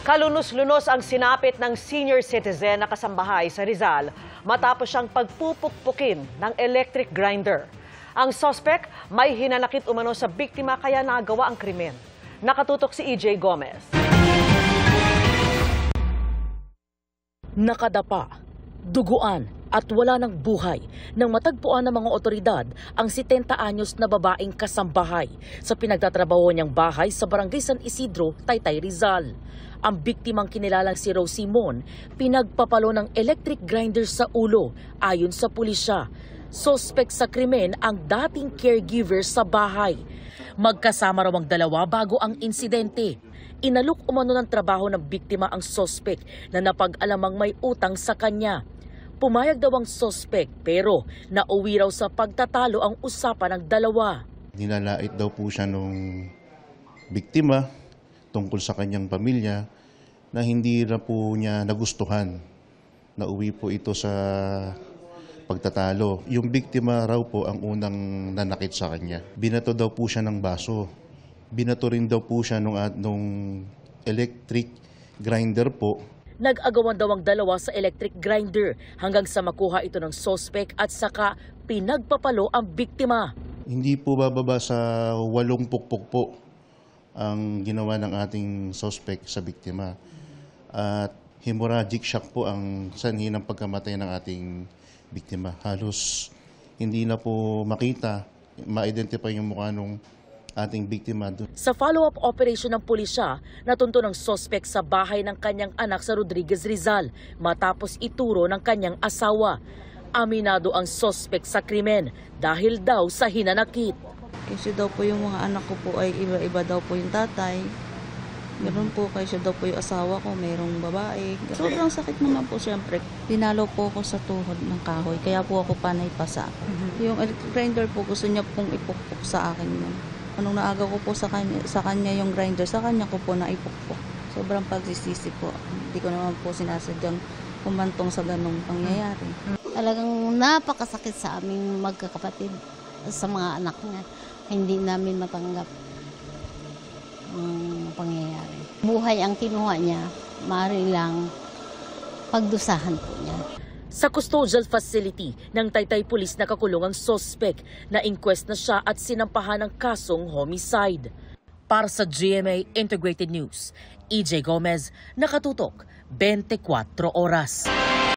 Kalunos-lunos ang sinapit ng senior citizen na kasambahay sa Rizal matapos siyang pagpupukpukin ng electric grinder. Ang suspect may hinanakit umano sa biktima kaya nagawa ang krimen. Nakatutok si EJ Gomez. Nakadapa, duguan at wala ng buhay nang matagpuan ng mga otoridad ang 70 anyos na babaeng kasambahay sa pinagtatrabaho niyang bahay sa Barangay San Isidro, Taytay, Rizal. Ang biktimang kinilalang si Rose Simon, pinagpapalo ng electric grinder sa ulo ayon sa pulisya. Suspect sa krimen ang dating caregiver sa bahay. Magkasama raw ang dalawa bago ang insidente. Inalok umano ng trabaho ng biktima ang suspect na napag-alamang may utang sa kanya. Pumayag daw ang suspect pero nauwi raw sa pagtatalo ang usapan ng dalawa. Nilalait daw po siya nung biktima tungkol sa kanyang pamilya na hindi na po niya nagustuhan. Nauwi po ito sa pagtatalo. Yung biktima raw po ang unang nanakit sa kanya. Binato daw po siya ng baso. Binato rin daw po siya nung electric grinder po. Nag-agawan daw ang dalawa sa electric grinder hanggang sa makuha ito ng suspect at saka pinagpapalo ang biktima. Hindi po bababa sa 8 pukpok po ang ginawa ng ating suspect sa biktima. At hemorrhagic shock po ang sanhi ng pagkamatay ng ating biktima. Halos hindi na po makita, ma-identify yung mukha ng ating biktima. Sa follow-up operation ng pulisya, natunto ng suspect sa bahay ng kanyang anak sa Rodriguez, Rizal matapos ituro ng kanyang asawa. Aminado ang suspect sa krimen dahil daw sa hinanakit. Kasi daw po yung mga anak ko po ay iba-iba daw po yung tatay. Meron po kasi daw po yung asawa ko, mayroong babae. Sobrang sakit naman po siyempre. Pinalo po ako sa tuhod ng kahoy, kaya po ako panay pasa. Yung electric grinder po gusto niya pong ipukpok sa akin yun. Anong naaga ko po sa kanya yung grinder, sa kanya ko po naipukpok. Sobrang pagsisisi po. Hindi ko naman po sinasadyang kumantong sa ganong pangyayari. Talagang napakasakit sa aming magkakapatid, sa mga anak niya. Hindi namin matanggap ang pangyayari. Buhay ang kinuha niya, maaari lang pagdusahan po niya. Sa custodial facility ng Taytay Police nakakulong ang suspect na inquest na siya at sinampahan ng kasong homicide. Para sa GMA Integrated News, EJ Gomez, Nakatutok, 24 Oras.